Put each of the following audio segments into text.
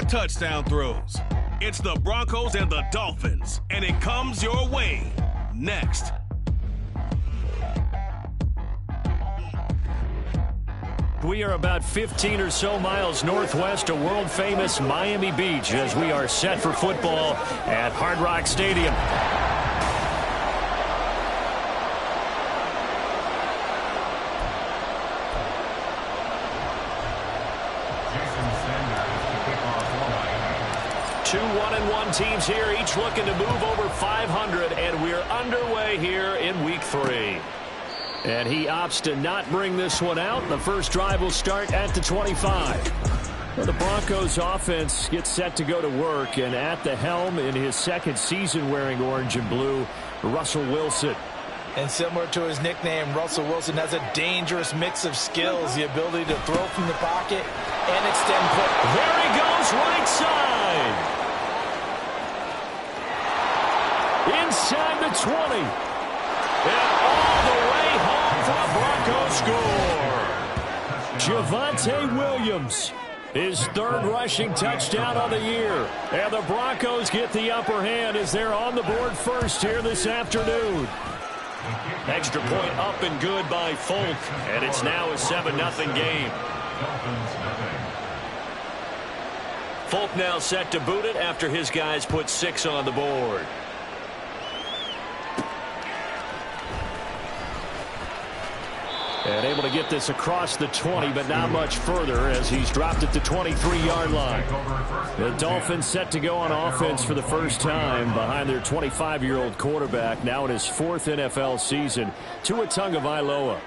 are touchdown throws. It's the Broncos and the Dolphins, and it comes your way next. We are about 15 or so miles northwest of world-famous Miami Beach as we are set for football at Hard Rock Stadium. Two 1-1 teams here, each looking to move over 500, and we're underway here in Week 3. And he opts to not bring this one out. The first drive will start at the 25. Well, the Broncos offense gets set to go to work, and at the helm in his second season wearing orange and blue, Russell Wilson. And similar to his nickname, Russell Wilson has a dangerous mix of skills, the ability to throw from the pocket and extend play. There he goes, right side. Inside the 20. And all the way home for a Broncos score. Javonte Williams, his third rushing touchdown on the year. And the Broncos get the upper hand as they're on the board first here this afternoon. Extra point up and good by Folk. And it's now a 7-0 game. Folk now set to boot it after his guys put 6 on the board. And able to get this across the 20, but not much further as he's dropped it to 23-yard line. The Dolphins set to go on offense for the first time behind their 25-year-old quarterback, now in his 4th NFL season, Tua Tagovailoa.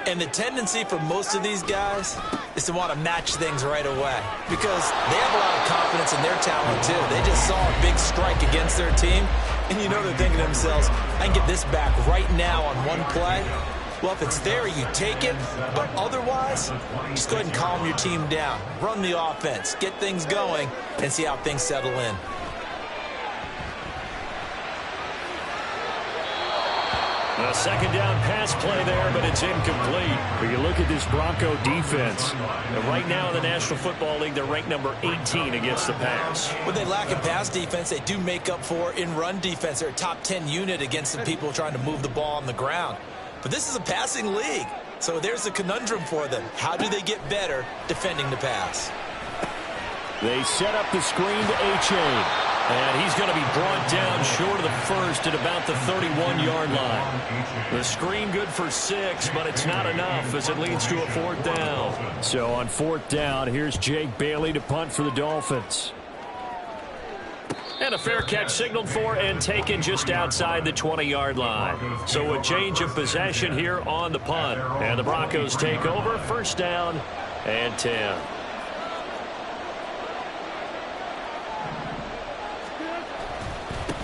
And the tendency for most of these guys is to want to match things right away because they have a lot of confidence in their talent, too. They just saw a big strike against their team, and you know they're thinking to themselves, I can get this back right now on one play. Well, if it's there, you take it. But otherwise, just go ahead and calm your team down. Run the offense. Get things going and see how things settle in. A second down pass play there, but it's incomplete. When you look at this Bronco defense, right now in the National Football League, they're ranked number 18 against the pass. When they lack in pass defense, they do make up for in run defense. They're a top 10 unit against the people trying to move the ball on the ground. But this is a passing league, so there's a conundrum for them. How do they get better defending the pass? They set up the screen to A-Chain, and he's going to be brought down short of the first at about the 31-yard line. The screen good for 6, but it's not enough as it leads to a 4th down. So on 4th down, here's Jake Bailey to punt for the Dolphins. And a fair catch signaled for and taken just outside the 20-yard line. So a change of possession here on the punt. And the Broncos take over, first down and 10.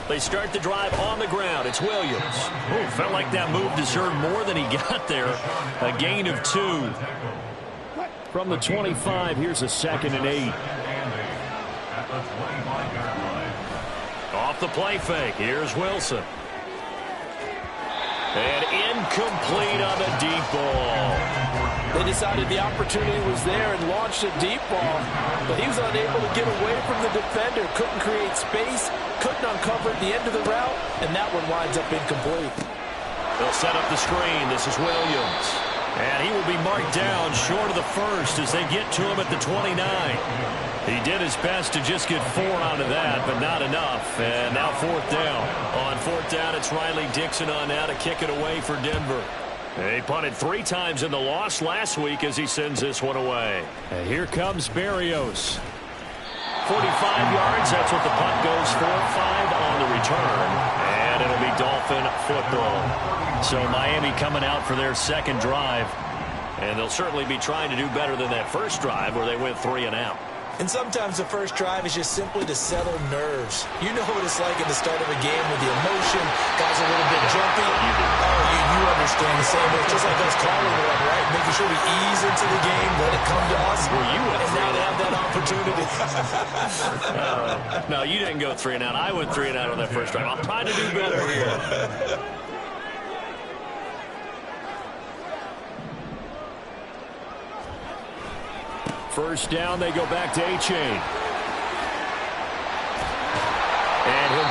They start the drive on the ground. It's Williams. Oh, felt like that move deserved more than he got there. A gain of 2. From the 25, here's a 2nd and 8. Off the play fake. Here's Wilson. And incomplete on the deep ball. They decided the opportunity was there and launched a deep ball, but he was unable to get away from the defender. Couldn't create space, couldn't uncover at the end of the route, and that one winds up incomplete. They'll set up the screen. This is Williams. And he will be marked down short of the first as they get to him at the 29. He did his best to just get 4 out of that, but not enough. And now 4th down. On 4th down, it's Riley Dixon on now to kick it away for Denver. He punted 3 times in the loss last week as he sends this one away. And here comes Berrios. 45 yards, that's what the punt goes for. 5 on the return. And it'll be Dolphin football. So Miami coming out for their second drive. And they'll certainly be trying to do better than that first drive where they went 3 and out. And sometimes the first drive is just simply to settle nerves. You know what it's like at the start of a game with the emotion. Guys are a little bit jumpy. You understand the same. It's just like us calling one, right? Making sure we ease into the game, let it come to us. Well, you went and now they have that opportunity. No, you didn't go 3 and out. I went 3 and out on that first drive. I'll try to do better here. First down, they go back to A-Chain.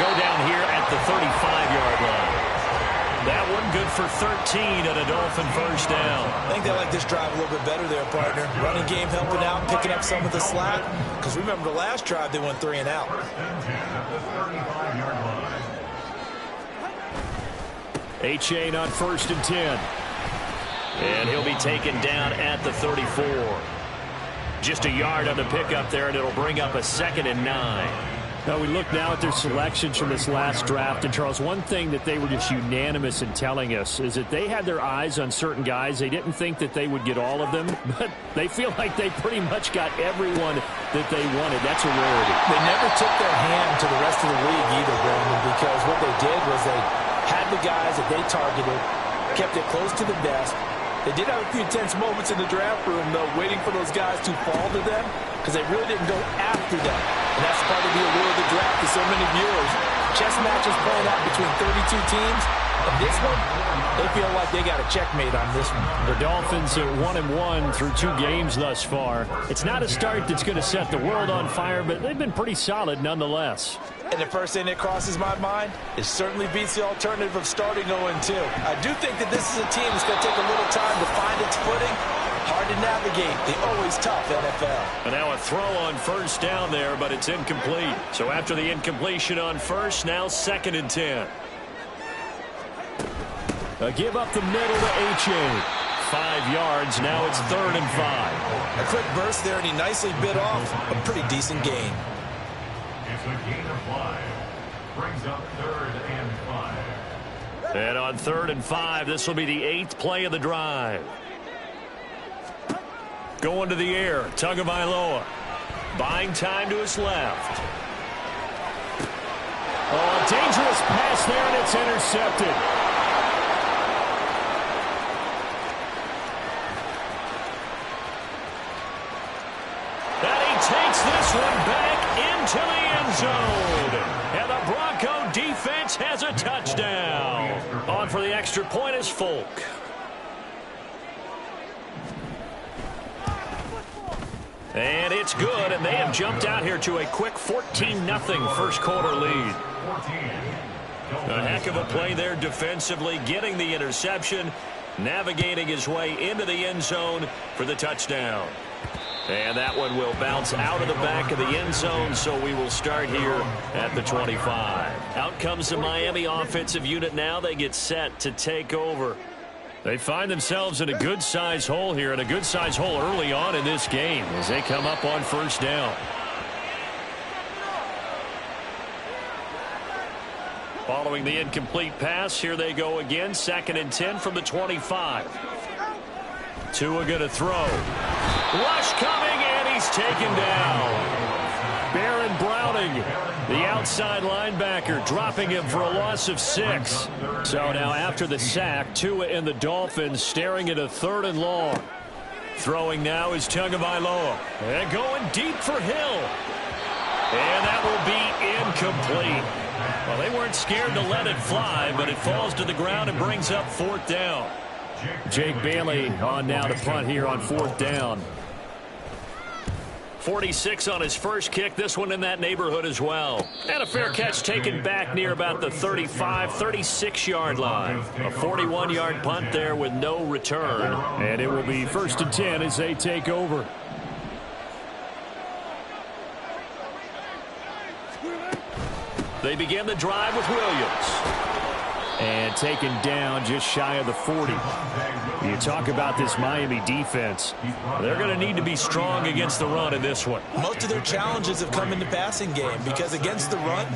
go down here at the 35-yard line. That one good for 13 and a Dolphin first down. I think they like this drive a little bit better there, partner. Running game helping out, picking up some of the slack. Because remember the last drive, they went 3 and out. Achane on 1st and 10. And he'll be taken down at the 34. Just a yard on the pickup there, and it'll bring up a 2nd and 9. Now we look now at their selections from this last draft, and Charles, one thing that they were just unanimous in telling us is that they had their eyes on certain guys. They didn't think that they would get all of them, but they feel like they pretty much got everyone that they wanted. That's a rarity. They never took their hand to the rest of the league either, Brandon, because what they did was they had the guys that they targeted, kept it close to the vest. They did have a few tense moments in the draft room, though, waiting for those guys to fall to them, because they really didn't go after them. And that's part of the allure of the draft to so many viewers. Chess matches playing out between 32 teams. And this one, they feel like they got a checkmate on this one. The Dolphins are 1-1 through 2 games thus far. It's not a start that's going to set the world on fire, but they've been pretty solid nonetheless. And the first thing that crosses my mind, it certainly beats the alternative of starting 0-2. I do think that this is a team that's going to take a little time to find its footing. Hard to navigate the always tough NFL. And now a throw on 1st down there, but it's incomplete. So after the incompletion on 1st, now 2nd and 10. A give up the middle to Achane. 5 yards, now it's 3rd and 5. A quick burst there, and he nicely bit off a pretty decent gain. It's a gain of 5. Brings up 3rd and 5. And on 3rd and 5, this will be the 8th play of the drive. Going to the air, Tagovailoa. Buying time to his left. Oh, a dangerous pass there, and it's intercepted. And he takes this one back into the end zone. And the Bronco defense has a touchdown. On for the extra point is Folk. And it's good, and they have jumped out here to a quick 14-0 first quarter lead. A heck of a play there defensively, getting the interception, navigating his way into the end zone for the touchdown. And that one will bounce out of the back of the end zone, so we will start here at the 25. Out comes the Miami offensive unit now. They get set to take over. They find themselves in a good-sized hole here, and a good-sized hole early on in this game as they come up on 1st down. Following the incomplete pass, here they go again, 2nd and 10 from the 25. Tua going to throw. Rush coming, and he's taken down. Baron Browning, the outside linebacker, dropping him for a loss of 6. So now after the sack, Tua and the Dolphins staring at a 3rd and long. Throwing now is Tagovailoa. And going deep for Hill. And that will be incomplete. Well, they weren't scared to let it fly, but it falls to the ground and brings up 4th down. Jake Bailey on now to punt here on 4th down. 46 on his first kick, this one in that neighborhood as well. And a fair catch taken back near about the 35, 36-yard line. A 41-yard punt there with no return. And it will be 1st and 10 as they take over. They begin the drive with Williams. And taken down just shy of the 40. You talk about this Miami defense. They're going to need to be strong against the run in this one. Most of their challenges have come in the passing game because against the run,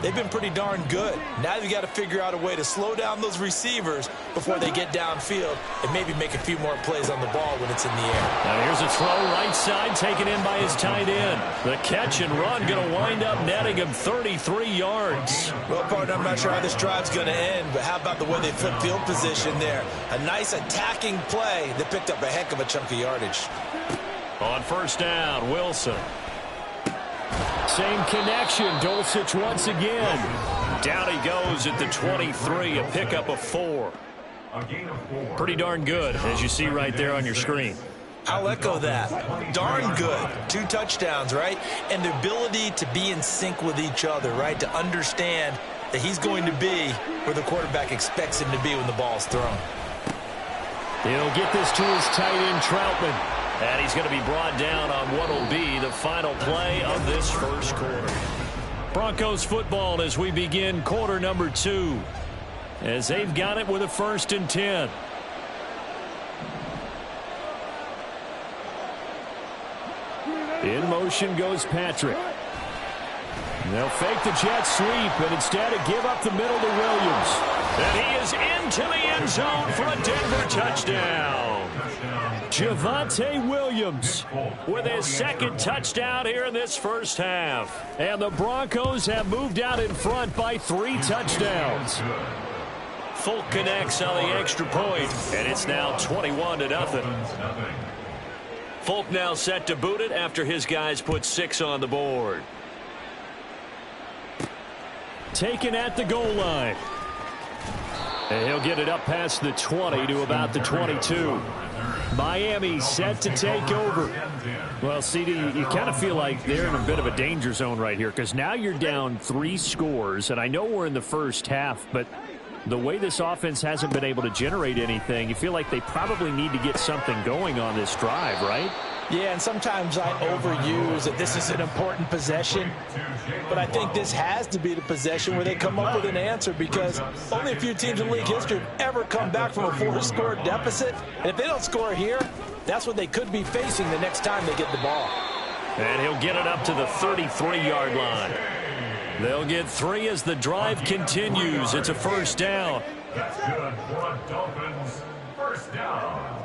they've been pretty darn good. Now you've got to figure out a way to slow down those receivers before they get downfield and maybe make a few more plays on the ball when it's in the air. Now here's a throw right side taken in by his tight end. The catch and run going to wind up netting him 33 yards. Well, partner, I'm not sure how this drive's going to end, but how about the way they flip field position there? A nice attacking play that picked up a heck of a chunk of yardage. On 1st down, Wilson. Same connection, Dulcich once again. Down he goes at the 23, a pickup of 4. A gain of 4. Pretty darn good, as you see right there on your screen. I'll echo that. Darn good. 2 touchdowns, right? And the ability to be in sync with each other, right? To understand that he's going to be where the quarterback expects him to be when the ball's thrown. He'll get this to his tight end, Troutman. And he's going to be brought down on what will be the final play of this first quarter. Broncos football as we begin quarter number 2. As they've got it with a 1st and 10. In motion goes Patrick. They'll fake the jet sweep and instead give up the middle to Williams. And he is into the end zone for a Denver touchdown. Javonte Williams with his 2nd touchdown here in this first half. And the Broncos have moved out in front by 3 touchdowns. Folk connects on the extra point, and it's now 21-0. Folk now set to boot it after his guys put 6 on the board. Taken at the goal line. And he'll get it up past the 20 to about the 22. Miami set to take over. Well, CD, you kind of feel like they're in a bit of a danger zone right here because now you're down 3 scores, and I know we're in the first half, but the way this offense hasn't been able to generate anything, you feel like they probably need to get something going on this drive, right? Yeah, and sometimes I overuse that this is an important possession, but I think this has to be the possession where they come up with an answer because only a few teams in league history have ever come back from a 4-score deficit, and if they don't score here, that's what they could be facing the next time they get the ball. And he'll get it up to the 33-yard line. They'll get 3 as the drive continues. It's a 1st down. That's good for a Dolphins first down.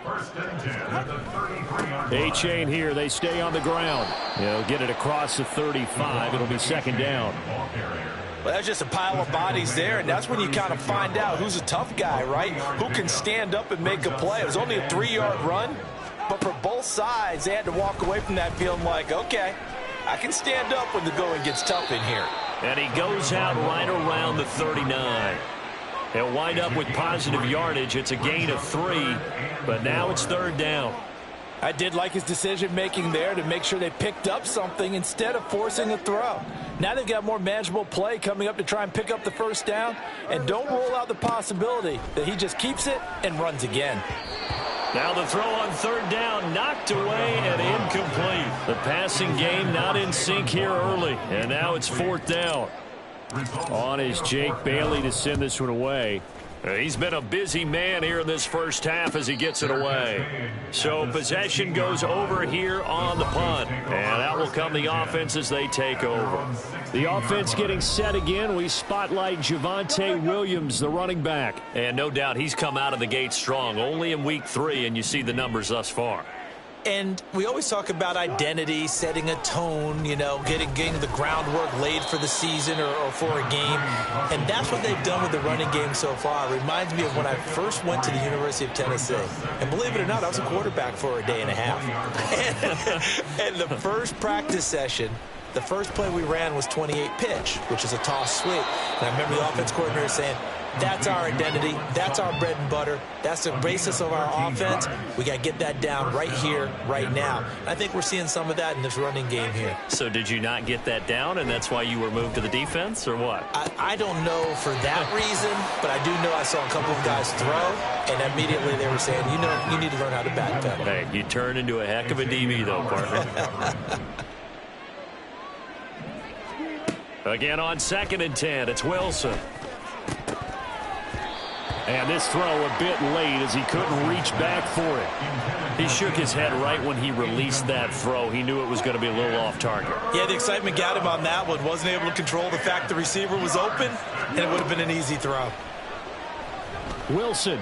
1st and 10 at the 33-yard line. A-chain here. They stay on the ground. They'll get it across the 35. It'll be 2nd down. Well, that's just a pile of bodies there, and that's when you kind of find out who's a tough guy, right? Who can stand up and make a play. It was only a 3-yard run, but for both sides, they had to walk away from that feeling like, okay, I can stand up when the going gets tough in here. And he goes out right around the 39. He'll wind up with positive yardage. It's a gain of 3, but now it's 3rd down. I did like his decision-making there to make sure they picked up something instead of forcing a throw. Now they've got more manageable play coming up to try and pick up the 1st down, and don't rule out the possibility that he just keeps it and runs again. Now the throw on 3rd down, knocked away and incomplete. The passing game not in sync here early, and now it's 4th down. On is Jake Bailey to send this one away. He's been a busy man here in this first half as he gets it away. So possession goes over here on the punt, and that will come the offense as they take over. The offense getting set again. We spotlight Javonte Williams, the running back. And no doubt he's come out of the gate strong, only in week 3, and you see the numbers thus far. And we always talk about identity, setting a tone, you know, getting the groundwork laid for the season or for a game. And that's what they've done with the running game so far. It reminds me of when I first went to the University of Tennessee. And believe it or not, I was a quarterback for a day and a half. And the first practice session, the first play we ran was 28 pitch, which is a toss sweep. And I remember the offense coordinator saying, that's our identity. That's our bread and butter. That's the basis of our offense. We got to get that down right here, right now. I think we're seeing some of that in this running game here. So did you not get that down, and that's why you were moved to the defense, or what? I don't know for that reason, but I do know I saw a couple of guys throw, and immediately they were saying, you know, you need to learn how to backpedal. Hey, you turn into a heck of a DB, though, partner. Again on 2nd and 10, it's Wilson. And this throw a bit late as he couldn't reach back for it. He shook his head right when he released that throw. He knew it was going to be a little off target. Yeah, the excitement got him on that one. Wasn't able to control the fact the receiver was open, and it would have been an easy throw. Wilson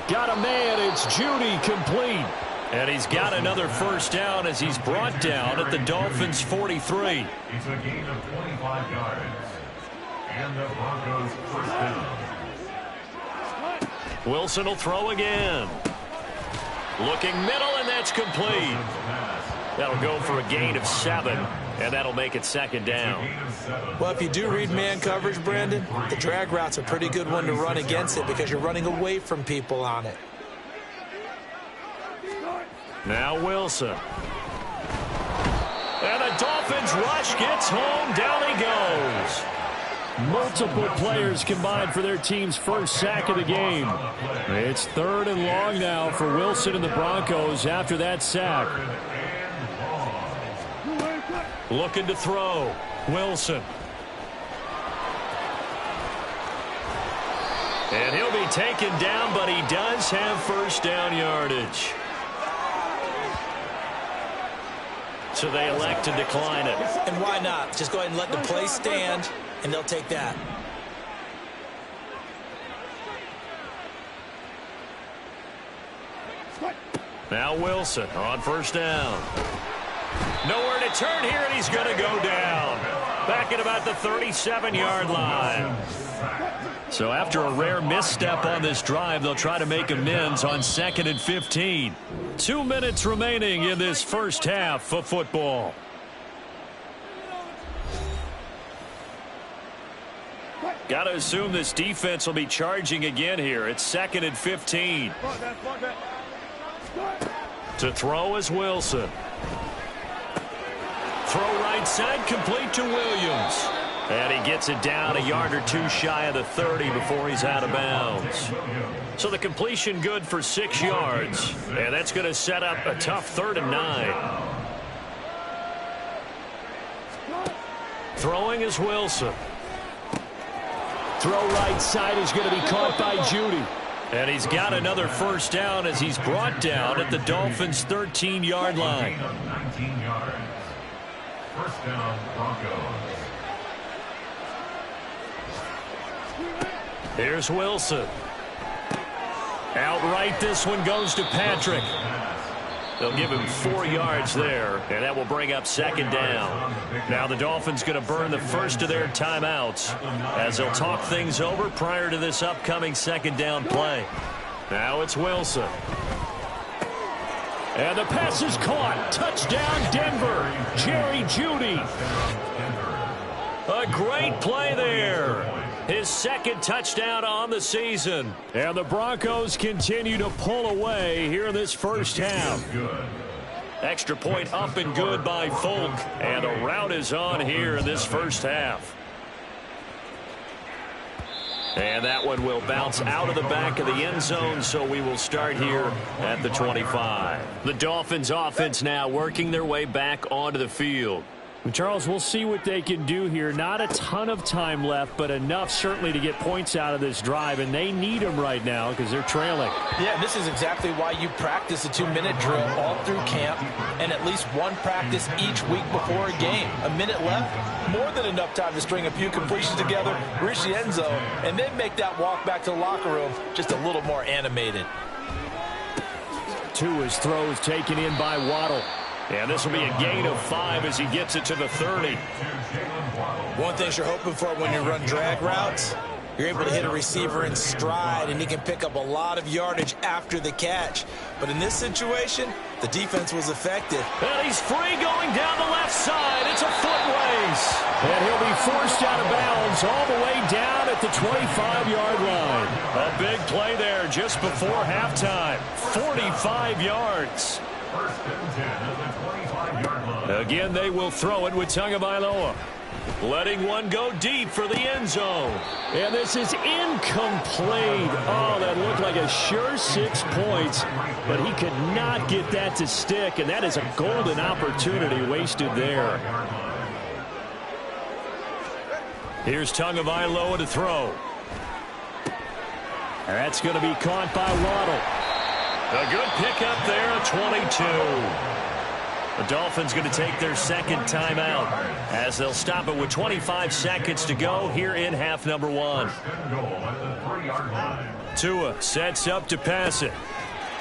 got a man. It's Judy, complete. And he's got another 1st down as he's brought down at the Dolphins' 43. It's a gain of 25 yards. And the Broncos 1st down. Wilson will throw again. Looking middle, and that's complete. That'll go for a gain of 7, and that'll make it 2nd down. Well, if you do read man coverage, Brandon, the drag route's a pretty good one to run against it because you're running away from people on it. Now Wilson. And the Dolphins rush gets home. Down he goes. Multiple players combined for their team's first sack of the game. It's 3rd and long now for Wilson and the Broncos after that sack. Looking to throw. Wilson. And he'll be taken down, but he does have first down yardage. So they elect to decline it. And why not? Just go ahead and let the play stand, and they'll take that. Now Wilson on first down. Nowhere to turn here, and he's going to go down. Back at about the 37-yard line. So after a rare misstep on this drive, they'll try to make amends on 2nd and 15. 2 minutes remaining in this first half of football. Got to assume this defense will be charging again here. It's 2nd and 15. To throw is Wilson. Throw right side, complete to Williams. And he gets it down a yard or two shy of the 30 before he's out of bounds. So the completion good for 6 yards. And that's going to set up a tough 3rd and 9. Throwing is Wilson. Throw right side is going to be caught by Judy. And he's got another first down as he's brought down at the Dolphins' 13-yard line. 19 yards. First down, Broncos. Here's Wilson. Outright, this one goes to Patrick. They'll give him 4 yards there, and that will bring up 2nd down. Now the Dolphins going to burn the first of their timeouts as they'll talk things over prior to this upcoming 2nd down play. Now it's Wilson. And the pass is caught. Touchdown, Denver. Jerry Jeudy. A great play there. His 2nd touchdown on the season. And the Broncos continue to pull away here in this first half. Extra point up and good by Folk. And a rout is on here in this first half. And that one will bounce out of the back of the end zone, so we will start here at the 25. The Dolphins offense now working their way back onto the field. Charles, we'll see what they can do here. Not a ton of time left, but enough certainly to get points out of this drive, and they need them right now because they're trailing. Yeah, this is exactly why you practice a 2-minute drill all through camp and at least one practice each week before a game. A minute left, more than enough time to string a few completions together, reach the end zone, and then make that walk back to the locker room just a little more animated. Tua's throw is taken in by Waddle. And this will be a gain of 5 as he gets it to the 30. One thing you're hoping for when you run drag routes, you're able to hit a receiver in stride, and he can pick up a lot of yardage after the catch. But in this situation, the defense was effective. And he's free going down the left side. It's a foot race. And he'll be forced out of bounds all the way down at the 25-yard line. A big play there just before halftime. 45 yards. First and 10 at the 25-yard line. Again, they will throw it with Tagovailoa. Letting one go deep for the end zone. And this is incomplete. Oh, that looked like a sure 6 points, but he could not get that to stick, and that is a golden opportunity wasted there. Here's Tagovailoa to throw. That's going to be caught by Waddle. A good pickup there at 22. The Dolphins going to take their 2nd timeout as they'll stop it with 25 seconds to go here in half number 1. Tua sets up to pass it.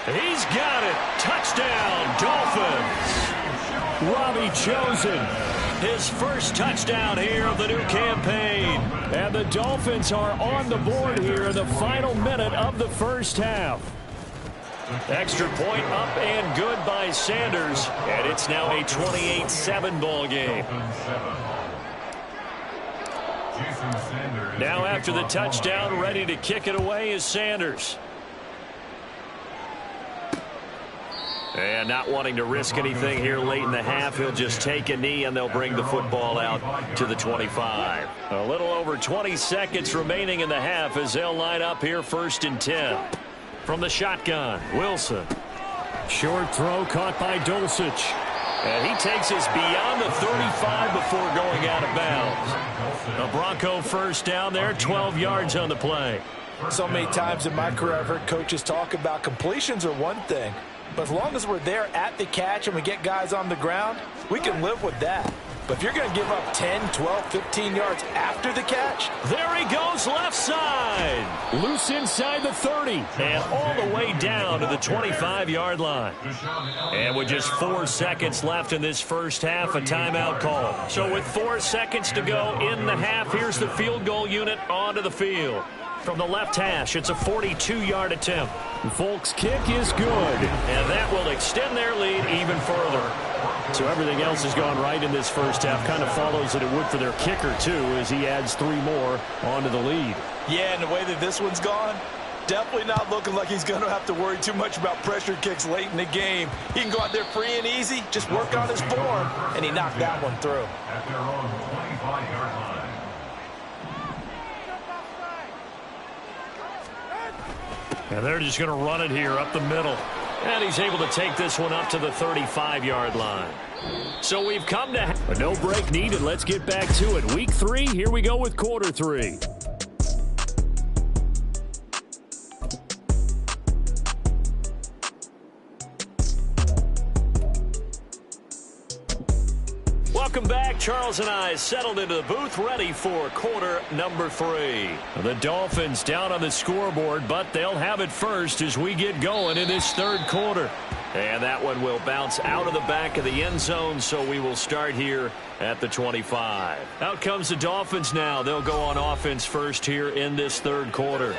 He's got it. Touchdown, Dolphins. Robbie Chosen. His first touchdown here of the new campaign. And the Dolphins are on the board here in the final minute of the first half. Extra point up and good by Sanders, and it's now a 28-7 ball game. Now after the touchdown, ready to kick it away is Sanders. And not wanting to risk anything here late in the half, he'll just take a knee and they'll bring the football out to the 25. A little over 20 seconds remaining in the half as they'll line up here 1st and 10. From the shotgun, Wilson. Short throw caught by Dulcich. And he takes us beyond the 35 before going out of bounds. A Bronco first down there, 12 yards on the play. So many times in my career I've heard coaches talk about completions are one thing, but as long as we're there at the catch and we get guys on the ground, we can live with that. But if you're going to give up 10, 12, 15 yards after the catch, there he goes left side. Loose inside the 30. And all the way down to the 25-yard line. And with just 4 seconds left in this first half, a timeout call. So with 4 seconds to go in the half, here's the field goal unit onto the field. From the left hash, it's a 42-yard attempt. Folk's kick is good. And that will extend their lead even further. So everything else has gone right in this first half. Kind of follows that it would for their kicker, too, as he adds 3 more onto the lead. Yeah, and the way that this one's gone, definitely not looking like he's going to have to worry too much about pressure kicks late in the game. He can go out there free and easy, just work on his form, and he knocked that one through. At their own 25-yard line. And they're just going to run it here up the middle. And he's able to take this one up to the 35-yard line. So we've come to... But no break needed. Let's get back to it. Week 3, here we go with quarter 3. Welcome back. Charles and I settled into the booth, ready for quarter number 3. The Dolphins down on the scoreboard, but they'll have it first as we get going in this third quarter. And that one will bounce out of the back of the end zone, so we will start here at the 25. Out comes the Dolphins now. They'll go on offense first here in this third quarter.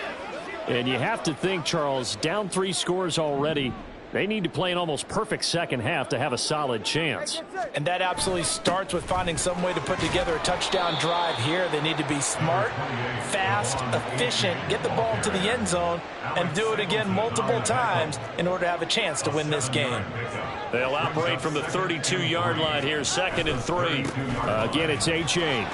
And you have to think, Charles, down 3 scores already. They need to play an almost perfect second half to have a solid chance. And that absolutely starts with finding some way to put together a touchdown drive here. They need to be smart, fast, efficient, get the ball to the end zone, and do it again multiple times in order to have a chance to win this game. They'll operate from the 32-yard line here, 2nd and 3. Again, it's A-Chain.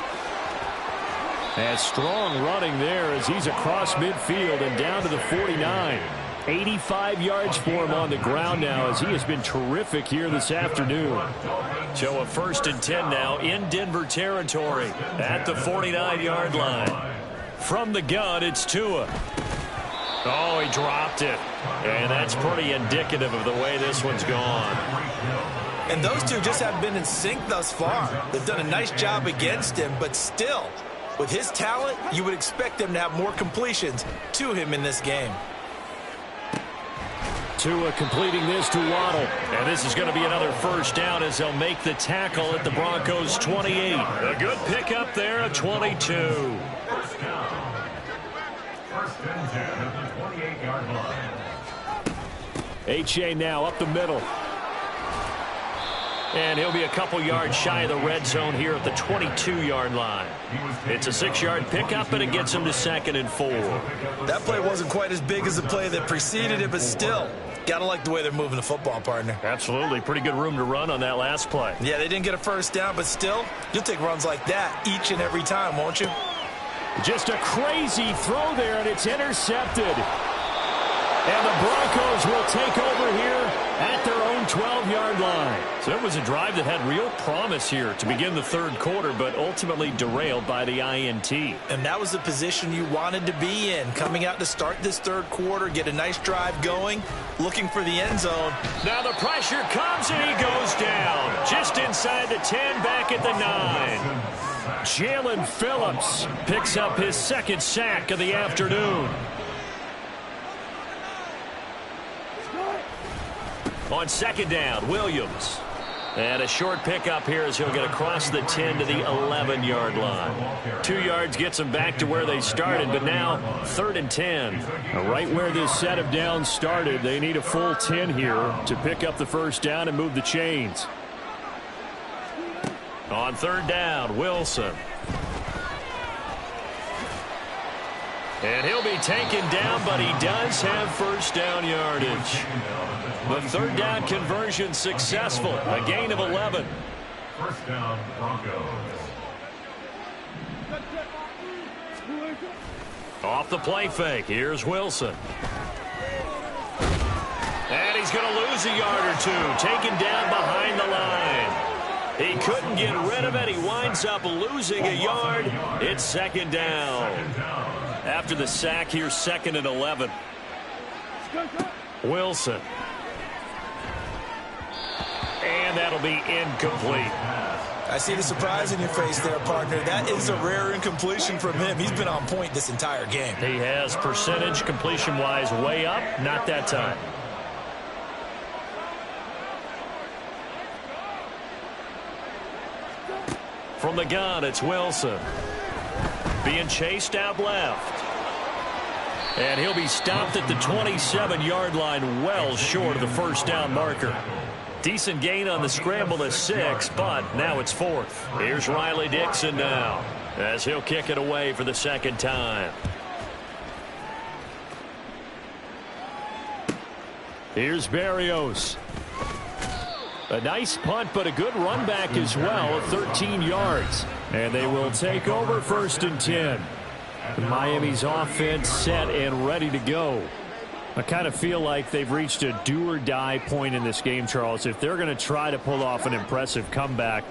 And strong running there as he's across midfield and down to the 49. 85 yards for him on the ground now as he has been terrific here this afternoon. So a 1st and 10 now in Denver territory at the 49-yard line. From the gun, it's Tua. Oh, he dropped it. And that's pretty indicative of the way this one's gone. And those two just haven't been in sync thus far. They've done a nice job against him, but still, with his talent, you would expect them to have more completions to him in this game. Tua completing this to Waddle. And this is going to be another first down as they'll make the tackle at the Broncos' 28. A good pickup there at 22. First down. 1st and 10 at the 28-yard line. H.A. now up the middle. And he'll be a couple yards shy of the red zone here at the 22-yard line. It's a 6-yard pickup, and it gets him to 2nd and 4. That play wasn't quite as big as the play that preceded it, but still, got to like the way they're moving the football, partner. Absolutely. Pretty good room to run on that last play. Yeah, they didn't get a first down, but still, you'll take runs like that each and every time, won't you? Just a crazy throw there, and it's intercepted. And the Broncos will take over here at their own 12-yard line. So it was a drive that had real promise here to begin the third quarter, but ultimately derailed by the INT. And that was the position you wanted to be in, coming out to start this third quarter, get a nice drive going, looking for the end zone. Now the pressure comes, and he goes down. Just inside the 10, back at the 9. Jalen Phillips picks up his 2nd sack of the afternoon. On 2nd down, Williams. And a short pickup here as he'll get across the 10 to the 11-yard line. 2 yards gets them back to where they started, but now 3rd and 10. Right where this set of downs started, they need a full 10 here to pick up the first down and move the chains. On 3rd down, Wilson. And he'll be taken down, but he does have first down yardage. The third down conversion successful. A gain of 11. First down, Broncos. Off the play fake. Here's Wilson. And he's going to lose a yard or two. Taken down behind the line. He couldn't get rid of it. He winds up losing a yard. It's second down. After the sack, here's 2nd and 11. Wilson. And that'll be incomplete. I see the surprise in your face there, partner. That is a rare incompletion from him. He's been on point this entire game. He has percentage completion-wise way up. Not that time. From the gun, it's Wilson. Being chased out left. And he'll be stopped at the 27-yard line, well short of the first down marker. Decent gain on the scramble to 6, but now it's 4th. Here's Riley Dixon now, as he'll kick it away for the second time. Here's Berrios. A nice punt, but a good run back as well, 13 yards. And they will take over 1st and 10. Miami's offense set and ready to go. I kind of feel like they've reached a do-or-die point in this game, Charles. If they're going to try to pull off an impressive comeback,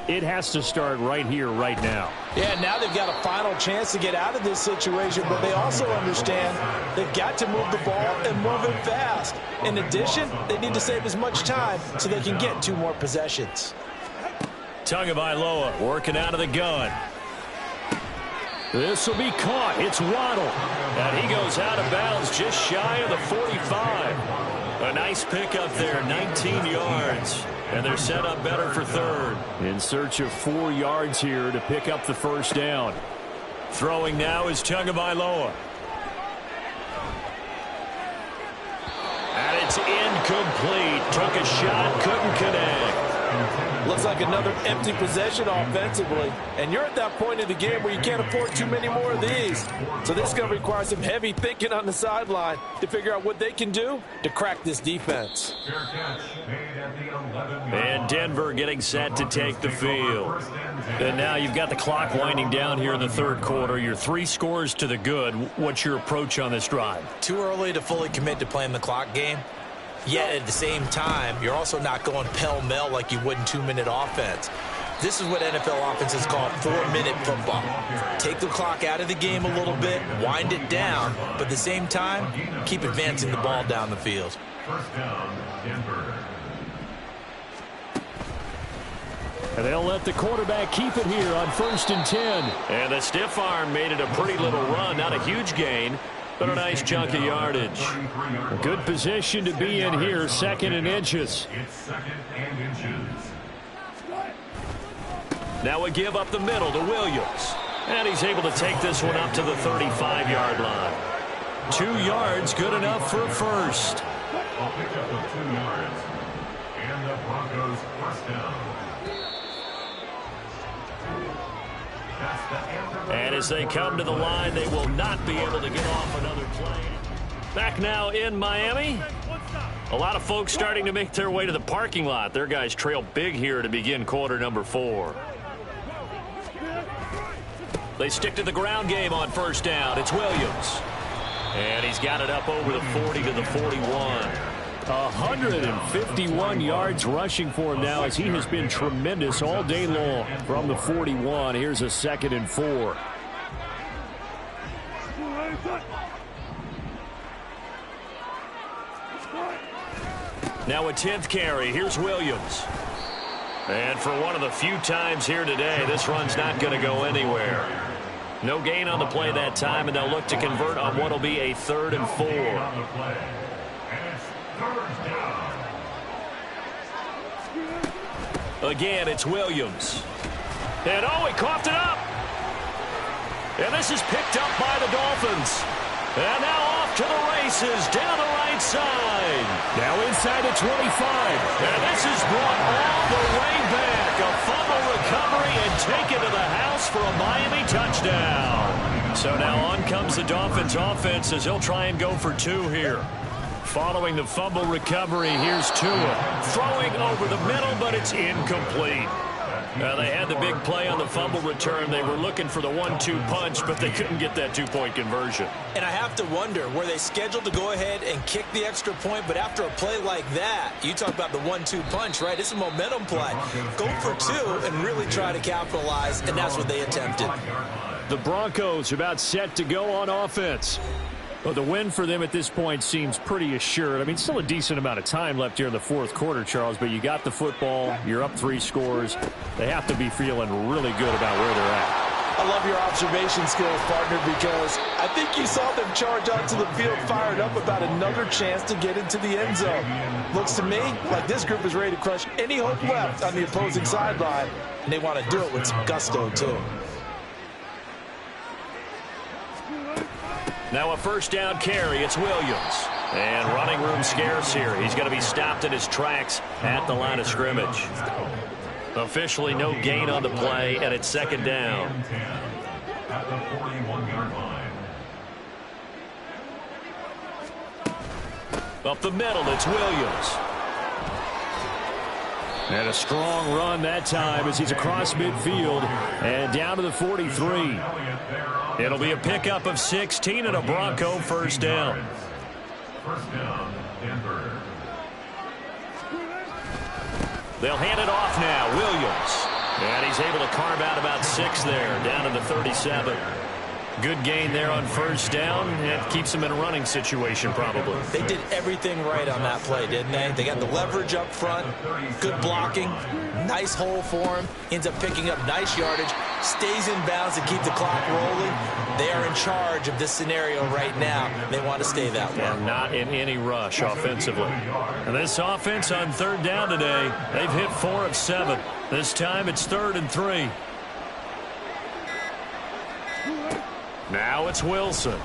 it has to start right here, right now. Yeah, now they've got a final chance to get out of this situation, but they also understand they've got to move the ball and move it fast. In addition, they need to save as much time so they can get 2 more possessions. Tagovailoa working out of the gun. This will be caught. It's Waddle. And he goes out of bounds just shy of the 45. A nice pickup there, 19 yards. And they're set up better for 3rd. In search of 4 yards here to pick up the first down. Throwing now is Tagovailoa. And it's incomplete. Took a shot, couldn't connect. Looks like another empty possession offensively. And you're at that point in the game where you can't afford too many more of these. So this is going to require some heavy thinking on the sideline to figure out what they can do to crack this defense. And Denver getting set to take the field. And now you've got the clock winding down here in the 3rd quarter. You're 3 scores to the good. What's your approach on this drive? Too early to fully commit to playing the clock game. Yet at the same time, you're also not going pell-mell like you would in 2-minute offense. This is what NFL offenses call 4-minute football. Take the clock out of the game a little bit, wind it down, but at the same time, keep advancing the ball down the field. First down, Denver. And they'll let the quarterback keep it here on 1st and 10. And the stiff arm made it a pretty little run. Not a huge gain, but a nice chunk of yardage. A good position to be in here, 2nd and inches. It's 2nd and inches. Now a give up the middle to Williams. And he's able to take this one up to the 35-yard line. 2 yards, good enough for a first. I'll pick up the 2 yards. And the Broncos first down. And as they come to the line, they will not be able to get off another play. Back now in Miami. A lot of folks starting to make their way to the parking lot. Their guys trail big here to begin quarter number 4. They stick to the ground game on first down. It's Williams. And he's got it up over the 40 to the 41. 151 yards rushing for him now as he has been tremendous all day long from the 41. Here's a 2nd and 4. Now a 10th carry. Here's Williams. And for one of the few times here today, this run's not going to go anywhere. No gain on the play that time, and they'll look to convert on what will be a 3rd and 4. Again, it's Williams. And oh, he coughed it up. And this is picked up by the Dolphins. And now off to the races down the right side. Now inside the 25. And this is brought all the way back. A fumble recovery and taken to the house for a Miami touchdown. So now on comes the Dolphins offense as he'll try and go for 2 here. Following the fumble recovery, here's Tua. Throwing over the middle, but it's incomplete. They had the big play on the fumble return. They were looking for the 1-2 punch, but they couldn't get that 2-point conversion. And I have to wonder, were they scheduled to go ahead and kick the extra point, but after a play like that, you talk about the 1-2 punch, right? It's a momentum play. Go for 2 and really try to capitalize, and that's what they attempted. The Broncos are about set to go on offense. Well, the win for them at this point seems pretty assured. I mean, still a decent amount of time left here in the fourth quarter, Charles, but you got the football. You're up 3 scores. They have to be feeling really good about where they're at. I love your observation skills, partner, because I think you saw them charge onto the field fired up about another chance to get into the end zone. Looks to me like this group is ready to crush any hope left on the opposing sideline, and they want to do it with some gusto, too. Now a first down carry. It's Williams. And running room scarce here. He's going to be stopped in his tracks at the line of scrimmage. Officially no gain on the play, and it's second down. At the 41-yard line. Up the middle, it's Williams. And a strong run that time as he's across midfield and down to the 43. It'll be a pickup of 16 and a Bronco first down. First down, Denver. They'll hand it off now, Williams. And he's able to carve out about 6 there, down to the 37. Good gain there on first down, and keeps him in a running situation probably. They did everything right on that play, didn't they? They got the leverage up front, good blocking, nice hole for him, ends up picking up nice yardage, stays in bounds to keep the clock rolling. They are in charge of this scenario right now. They want to stay that way. And not in any rush offensively. And this offense on third down today, they've hit 4 of 7. This time it's 3rd and 3. Now it's Wilson.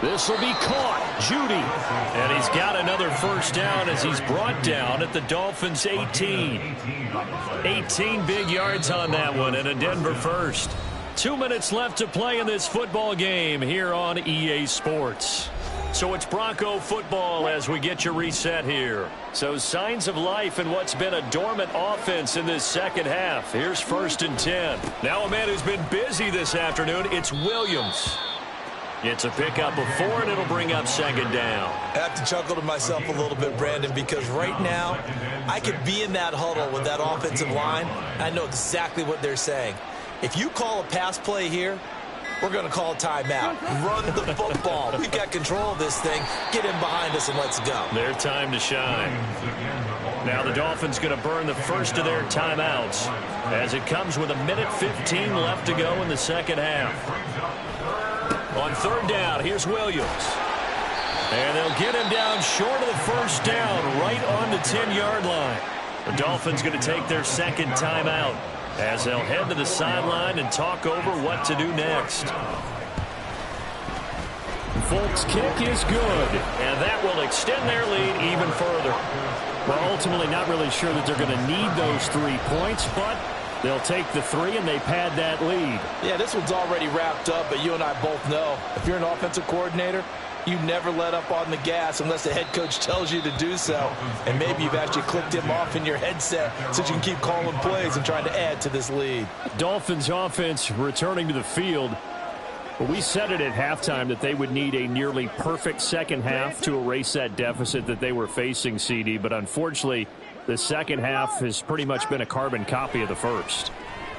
This will be caught. Judy. And he's got another first down as he's brought down at the Dolphins' 18. 18 big yards on that one and a Denver first. 2 minutes left to play in this football game here on EA Sports. So it's Bronco football as we get you reset here. So signs of life in what's been a dormant offense in this second half. Here's 1st and 10. Now a man who's been busy this afternoon, it's Williams. It's a pickup of 4, and it'll bring up second down. I have to chuckle to myself a little bit, Brandon, because right now I could be in that huddle with that offensive line. I know exactly what they're saying. If you call a pass play here, we're going to call a timeout. Run the football. We've got control of this thing. Get in behind us and let's go. Their time to shine. Now the Dolphins going to burn the first of their timeouts as it comes with 1:15 left to go in the second half. On third down, here's Williams. And they'll get him down short of the first down, right on the 10-yard line. The Dolphins going to take their second timeout as they'll head to the sideline and talk over what to do next. Folks, kick is good. And that will extend their lead even further. Well, ultimately not really sure that they're going to need those 3 points, but they'll take the 3 and they pad that lead. Yeah, this one's already wrapped up, but you and I both know if you're an offensive coordinator, you never let up on the gas unless the head coach tells you to do so. And maybe you've actually clicked him off in your headset so you can keep calling plays and trying to add to this lead. Dolphins offense returning to the field. But we said it at halftime that they would need a nearly perfect second half to erase that deficit that they were facing, CD. But unfortunately, the second half has pretty much been a carbon copy of the first.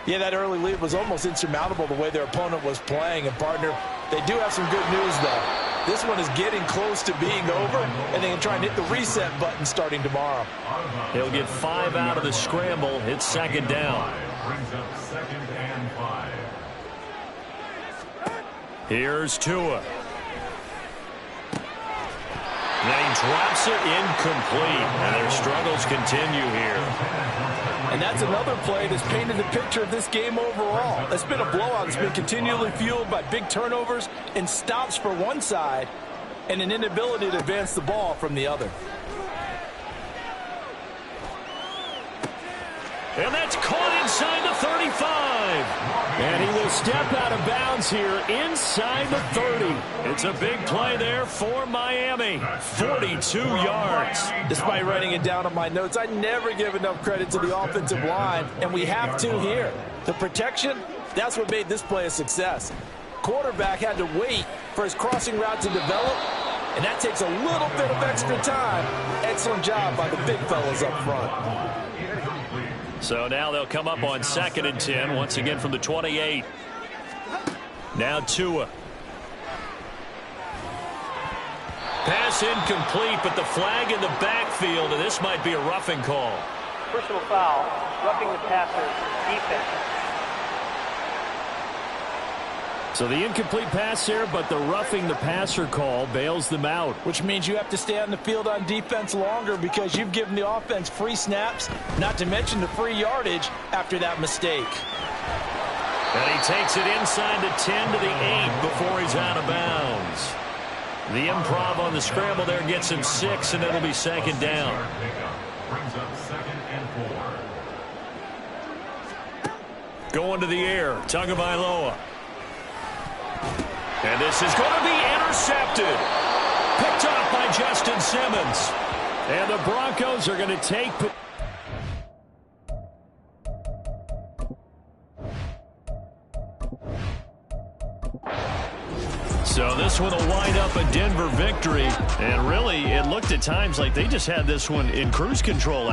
Yeah, that early lead was almost insurmountable the way their opponent was playing. And, partner, they do have some good news, though. This one is getting close to being over, and they can try and hit the reset button starting tomorrow. He'll get 5 out of the scramble. It's second down. Brings up 2nd and 5. Here's Tua. Then he drops it incomplete, and their struggles continue here. And that's another play that's painted the picture of this game overall. It's been a blowout. It's been continually fueled by big turnovers and stops for one side and an inability to advance the ball from the other. And that's caught inside the 35. And he will step out of bounds here inside the 30. It's a big play there for Miami. 42 yards. Despite writing it down on my notes, I never give enough credit to the offensive line, and we have to here. The protection, that's what made this play a success. Quarterback had to wait for his crossing route to develop, and that takes a little bit of extra time. Excellent job by the big fellas up front. So now they'll come up on 2nd and 10, once again from the 28. Now Tua. Pass incomplete, but the flag in the backfield, and this might be a roughing call. Personal foul, roughing the passer, defense. So the incomplete pass there, but the roughing the passer call bails them out. Which means you have to stay on the field on defense longer because you've given the offense free snaps, not to mention the free yardage after that mistake. And he takes it inside the 10 to the 8 before he's out of bounds. The improv on the scramble there gets him 6, and it'll be 2nd down. Brings up 2nd and 4. Going to the air, Tagovailoa. And this is going to be intercepted. Picked off by Justin Simmons. And the Broncos are going to take... So this one will wind up a Denver victory. And really, it looked at times like they just had this one in cruise control out.